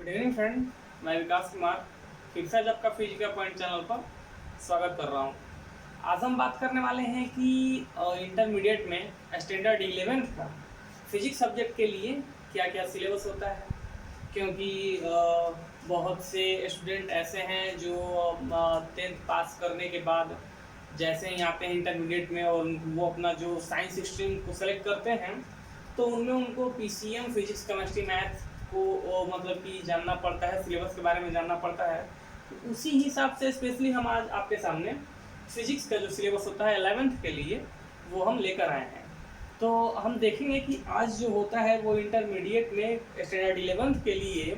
Good evening friend, मैं विकास कुमार फिर से आज आपका फिजिकल पॉइंट चैनल पर स्वागत कर रहा हूँ। आज हम बात करने वाले हैं कि इंटरमीडिएट में स्टैंडर्ड 11th का फिजिक्स सब्जेक्ट के लिए क्या क्या सिलेबस होता है, क्योंकि बहुत से स्टूडेंट ऐसे हैं जो 10th पास करने के बाद जैसे ही आते हैं इंटरमीडिएट में और वो अपना जो साइंस स्ट्रीम को सेलेक्ट करते हैं तो उनमें उनको पीसीएम फिजिक्स केमिस्ट्री मैथ को मतलब कि जानना पड़ता है, सिलेबस के बारे में जानना पड़ता है। तो उसी हिसाब से स्पेशली हम आज आपके सामने फिजिक्स का जो सिलेबस होता है 11th के लिए वो हम लेकर आए हैं। तो हम देखेंगे कि आज जो होता है वो इंटरमीडिएट में स्टैंडर्ड 11th के लिए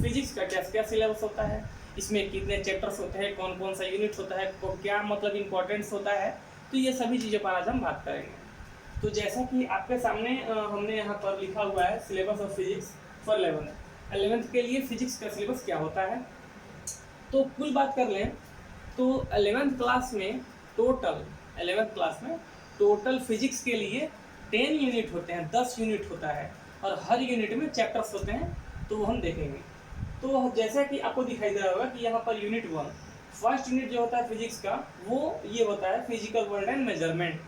फिजिक्स का क्या क्या सिलेबस होता है, इसमें कितने चैप्टर्स होते हैं, कौन कौन सा यूनिट होता है, तो क्या मतलब इम्पोर्टेंस होता है। तो ये सभी चीज़ों पर आज हम बात करेंगे। तो जैसा कि आपके सामने हमने यहाँ पर लिखा हुआ है syllabus of physics for 11th के लिए फिजिक्स का सिलेबस क्या होता है। तो कुल बात कर लें तो 11th क्लास में टोटल फिजिक्स के लिए 10 यूनिट होते हैं, 10 यूनिट होता है और हर यूनिट में चैप्टर्स होते हैं, तो वो हम देखेंगे। तो जैसा कि आपको दिखाई दे रहा होगा कि यहाँ पर यूनिट 1 फर्स्ट यूनिट जो होता है फिजिक्स का वो ये होता है physical world and measurement.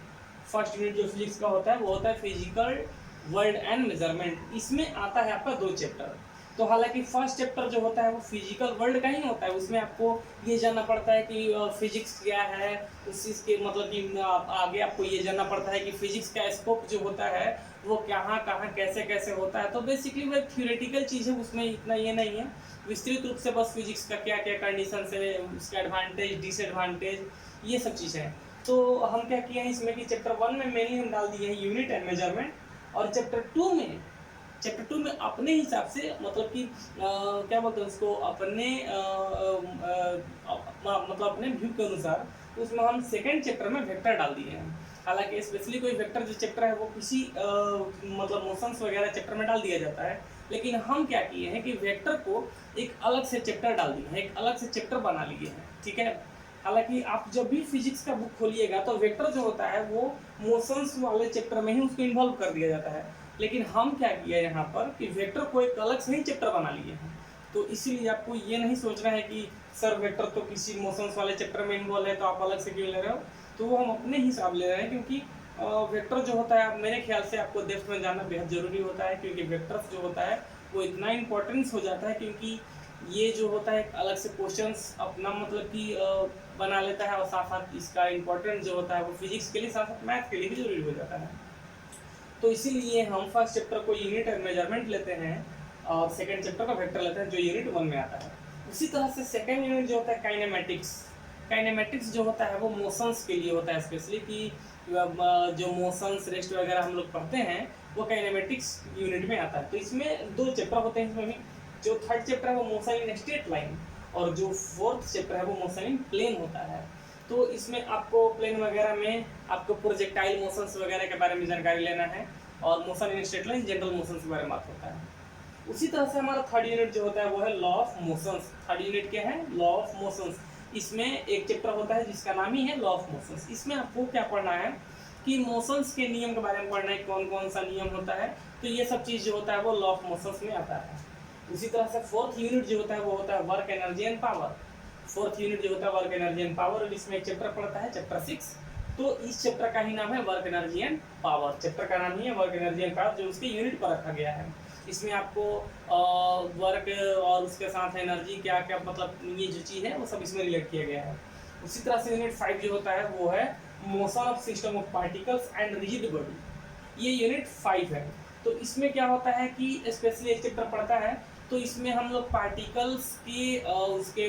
First unit जो फिजिक्स का होता है वो होता है फिजिकल वर्ल्ड एंड मेजरमेंट। इसमें आता है आपका 2 चैप्टर। तो हालांकि फर्स्ट चैप्टर जो होता है वो फिजिकल वर्ल्ड का ही होता है, उसमें आपको ये जानना पड़ता है कि फिजिक्स क्या है, उस चीज़ के मतलब कि आगे आपको ये जानना पड़ता है कि फिजिक्स का स्कोप जो होता है वो कहाँ कहाँ कैसे कैसे होता है। तो बेसिकली वो एक थ्योरेटिकल चीज़ है, उसमें इतना ये नहीं है विस्तृत रूप से, बस फिजिक्स का क्या क्या कंडीशन है, उसका एडवांटेज डिसएडवांटेज ये सब चीज़ें हैं। तो हम क्या किए हैं इसमें कि चैप्टर 1 में मेनली हम डाल दिए हैं यूनिट एंड मेजरमेंट, और चैप्टर टू में अपने हिसाब से मतलब कि क्या बोलते हैं उसको अपने मतलब अपने व्यू के अनुसार उसमें हम सेकंड चैप्टर में वेक्टर डाल दिए हैं। हालांकि स्पेशली कोई वेक्टर जो चैप्टर है वो किसी मतलब मोशंस वगैरह चैप्टर में डाल दिया जाता है, लेकिन हम क्या किए हैं कि वेक्टर को एक अलग से चैप्टर डाल दिए हैं, एक अलग से चैप्टर बना लिए हैं। ठीक है, हालांकि आप जब भी फिजिक्स का बुक खोलिएगा तो वेक्टर जो होता है वो मोशंस वाले चैप्टर में ही उसको इन्वॉल्व कर दिया जाता है, लेकिन हम क्या किया यहाँ पर कि वेक्टर को एक अलग से ही चैप्टर बना लिए हैं। तो इसीलिए आपको ये नहीं सोचना है कि सर वेक्टर तो किसी मोशंस वाले चैप्टर में इन्वॉल्व है तो आप अलग से क्यों ले रहे हो। तो वो हम अपने हिसाब ले रहे हैं, क्योंकि वेक्टर जो होता है मेरे ख्याल से आपको डेप्थ में जानना बेहद ज़रूरी होता है, क्योंकि वेक्टर्स जो होता है वो इतना इंपॉर्टेंस हो जाता है, क्योंकि ये जो होता है एक अलग से क्वेश्चंस अपना मतलब कि बना लेता है, और साथ साथ इसका इंपॉर्टेंट जो होता है वो फिजिक्स के लिए साथ साथ मैथ के लिए भी जरूरी हो जाता है। तो इसीलिए हम फर्स्ट चैप्टर को यूनिट एंड मेजरमेंट लेते हैं और सेकंड चैप्टर को वेक्टर लेते हैं जो यूनिट 1 में आता है। उसी तरह से सेकंड यूनिट जो होता है काइनेमेटिक्स जो होता है वो मोशंस के लिए होता है, स्पेशली कि जो मोशंस रेस्ट वगैरह हम लोग पढ़ते हैं वो काइनेमेटिक्स यूनिट में आता है। तो इसमें 2 चैप्टर होते हैं, इसमें भी जो थर्ड चैप्टर है वो मोशन इन स्ट्रेट लाइन, और जो फोर्थ चैप्टर है वो मोशन इन प्लेन होता है। तो इसमें आपको प्लेन वगैरह में आपको प्रोजेक्टाइल मोशंस वगैरह के बारे में जानकारी लेना है, और motion in straight line general motion के बारे में बात होता है। उसी तरह से हमारा थर्ड यूनिट जो होता है वो है law of motions. Third unit क्या है? Law of motions. इसमें एक चैप्टर होता है जिसका नाम ही है लॉ ऑफ मोशंस। इसमें आपको क्या पढ़ना है कि मोशंस के नियम के बारे में पढ़ना है, कौन कौन सा नियम होता है। तो ये सब चीज़ जो होता है वो लॉ ऑफ मोशंस में आता है। उसी तरह से फोर्थ यूनिट जो होता है वो होता है work energy and power. Fourth unit जो होता है वर्क एनर्जी एंड पावर, और इसमें एक चैप्टर पड़ता है चैप्टर 6। तो इस चैप्टर का ही नाम है work energy and power. Chapter का नाम ही है वर्क एनर्जी एंड पावर, जो उसके यूनिट पर रखा गया है। इसमें आपको वर्क और उसके साथ एनर्जी क्या क्या मतलब ये जो चीज़ है वो सब इसमें रिलेट किया गया है। उसी तरह से यूनिट 5 जो होता है वो है motion of system of particles and rigid body. ये यूनिट 5 है। तो इसमें क्या होता है कि स्पेशली एक चैप्टर पढ़ता है, तो इसमें हम लोग पार्टिकल्स के उसके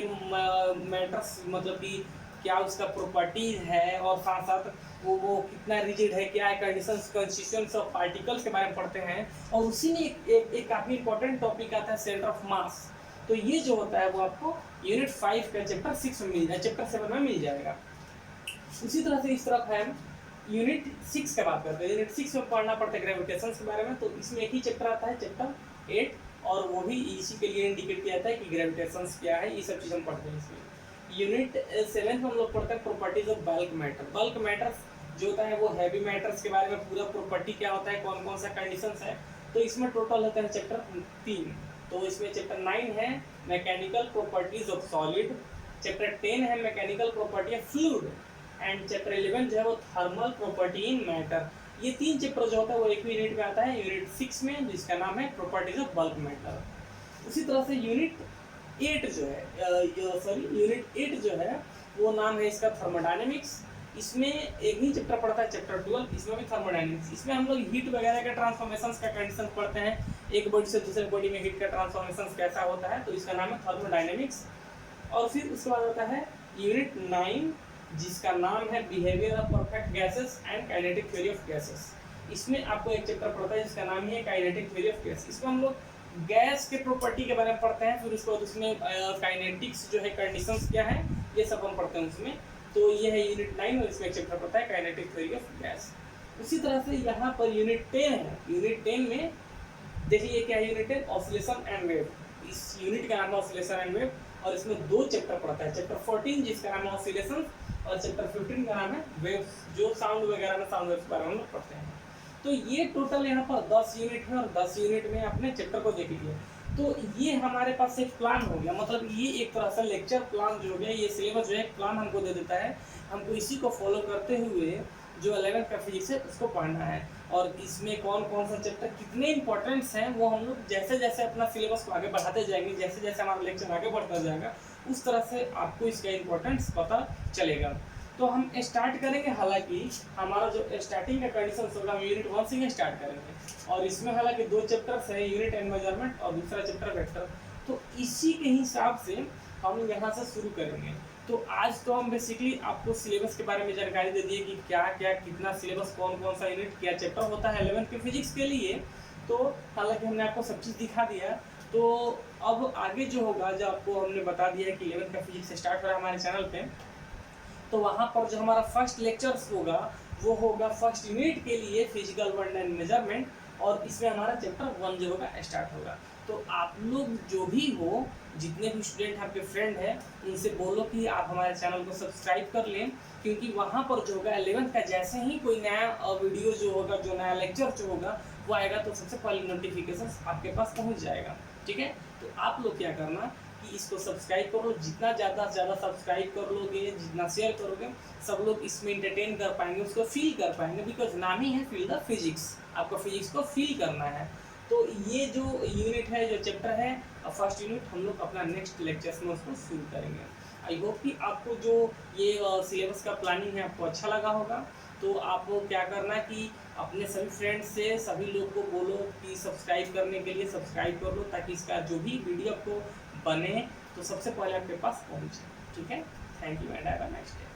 मैटर्स मतलब कि क्या उसका प्रॉपर्टीज है, और साथ साथ वो कितना रिजिड है, क्या है कंडीशंस कंस्टिट्यूएंट्स ऑफ पार्टिकल्स के बारे में पढ़ते हैं। और उसी में एक काफ़ी इंपॉर्टेंट टॉपिक आता है सेंटर ऑफ मास। तो ये जो होता है वो आपको यूनिट 5 का चैप्टर 6 में मिल जाएगा, चैप्टर 7 में मिल जाएगा। उसी तरह से इस तरफ है यूनिट 6 की बात करते हैं। यूनिट 6 में पढ़ना पड़ता है ग्रेविटेशन के बारे में। तो इसमें एक ही चैप्टर आता है चैप्टर 8, और वो भी इसी के लिए इंडिकेट किया जाता है कि ग्रेविटेशन क्या है, ये सब चीज़ हम पढ़ते हैं इसमें। यूनिट 7 में हम लोग पढ़ते हैं properties of bulk matter. Bulk matters जो होता है वो हैवी मैटर्स के बारे में पूरा प्रॉपर्टी क्या होता है, कौन कौन सा कंडीशंस है। तो इसमें टोटल होता है चैप्टर 3। तो इसमें चैप्टर 9 है mechanical properties of solid, chapter 10 है mechanical property of fluid, and chapter 11 जो है वो थर्मल प्रॉपर्टी इन मैटर। ये 3 चैप्टर जो होता है वो एक ही यूनिट में आता है, यूनिट 6 में, जिसका नाम है प्रॉपर्टीज ऑफ बल्क मैटर। उसी तरह से यूनिट 8 जो है वो नाम है इसका थर्मोडायनेमिक्स। इसमें एक ही चैप्टर पढ़ता है, चैप्टर 12, इसमें भी थर्मोडायनेमिक्स। इसमें हम लोग हीट वगैरह के ट्रांसफॉर्मेशंस का कंडीशन पढ़ते हैं, एक बॉडी से दूसरे बॉडी में हीट का ट्रांसफॉर्मेशंस कैसा होता है, तो इसका नाम है थर्मोडायनेमिक्स। और फिर उसके बाद आता है यूनिट 9 जिसका नाम है behaviour of perfect gases and kinetic theory of gases. इसमें आपको एक चैप्टर पढ़ता है जिसका नाम ही है काइनेटिक थ्योरी ऑफ गैस। इसमें हम लोग गैस के प्रॉपर्टी के बारे में पढ़ते हैं, फिर उसके बाद उसमें काइनेटिक्स जो है कंडीशंस क्या है ये सब हम पढ़ते हैं उसमें। तो ये है यूनिट 9 और इसमें एक चैप्टर पढ़ता है काइनेटिक थ्योरी ऑफ गैस। उसी तरह से यहाँ पर यूनिट 10 है। यूनिट 10 में देखिए क्या है, यूनिट 10 ऑसिलेशन एंड वेव। इस यूनिट का नाम है ऑसिलेशन एंड वेव और इसमें 2 चैप्टर पढ़ता है, चैप्टर 14 जिसका नाम है ऑसिलेशन और चैप्टर 15 का नाम है वेव्स, जो साउंड वगैरह में साउंड वेव्स के बारे में हम लोग पढ़ते हैं। तो ये टोटल यहाँ पर 10 यूनिट है और 10 यूनिट में अपने चैप्टर को देख लीजिए। तो ये हमारे पास एक प्लान हो गया, मतलब ये एक तरह से लेक्चर प्लान जो हो गया, ये सिलेबस जो है प्लान हमको दे देता है। हमको इसी को फॉलो करते हुए जो 11th का फिजिक्स है उसको पढ़ना है और इसमें कौन कौन सा चैप्टर कितने इंपॉर्टेंट्स हैं वो हम लोग जैसे जैसे अपना सिलेबस को आगे बढ़ाते जाएंगे, जैसे जैसे हमारा लेक्चर आगे बढ़ता जाएगा उस तरह से आपको इसका इंपॉर्टेंस पता चलेगा। तो हम स्टार्ट करेंगे, हालांकि हमारा जो स्टार्टिंग का कंडीशन होगा हम यूनिट 1 से ही स्टार्ट करेंगे और इसमें हालांकि 2 चैप्टर्स है, यूनिट एंड मेजरमेंट और दूसरा चैप्टर वेक्टर। तो इसी के हिसाब से हम यहाँ से शुरू करेंगे। तो आज तो हम बेसिकली आपको सिलेबस के बारे में जानकारी दे दिए कि क्या क्या कितना सिलेबस, कौन कौन सा यूनिट क्या चैप्टर होता है 11th के फिजिक्स के लिए। तो हालांकि हमने आपको सब चीज़ दिखा दिया। तो अब आगे जो होगा, जो आपको हमने बता दिया है कि 11th का फिजिक्स स्टार्ट हो रहा है हमारे चैनल पे, तो वहाँ पर जो हमारा फर्स्ट लेक्चर्स होगा वो होगा फर्स्ट यूनिट के लिए फिजिकल वर्ल्ड एंड मेजरमेंट और इसमें हमारा चैप्टर 1 जो होगा स्टार्ट होगा। तो आप लोग जो भी हो, जितने भी स्टूडेंट आपके फ्रेंड हैं, इनसे बोलो कि आप हमारे चैनल को सब्सक्राइब कर लें, क्योंकि वहाँ पर जो होगा 11th का जैसे ही कोई नया वीडियो जो होगा, जो नया लेक्चर जो होगा वो आएगा तो सबसे पहले नोटिफिकेशन आपके पास पहुँच जाएगा। ठीक है, तो आप लोग क्या करना कि इसको सब्सक्राइब करो, जितना ज़्यादा से ज़्यादा सब्सक्राइब कर लोगे, जितना शेयर करोगे, सब लोग इसमें इंटरटेन कर पाएंगे, उसको फील कर पाएंगे, बिकॉज नाम ही है फील द फिजिक्स, आपको फिजिक्स को फील करना है। तो ये जो यूनिट है, जो चैप्टर है फर्स्ट यूनिट, हम लोग अपना नेक्स्ट लेक्चर्स में उसको शुरू करेंगे। आई होप कि आपको जो ये सिलेबस का प्लानिंग है आपको अच्छा लगा होगा। तो आपको क्या करना कि अपने सभी फ्रेंड्स से सभी लोग को बोलो कि सब्सक्राइब करने के लिए सब्सक्राइब कर लो, ताकि इसका जो भी वीडियो आपको बने तो सबसे पहले आपके पास पहुंचे। ठीक है, thank you and have a nice day.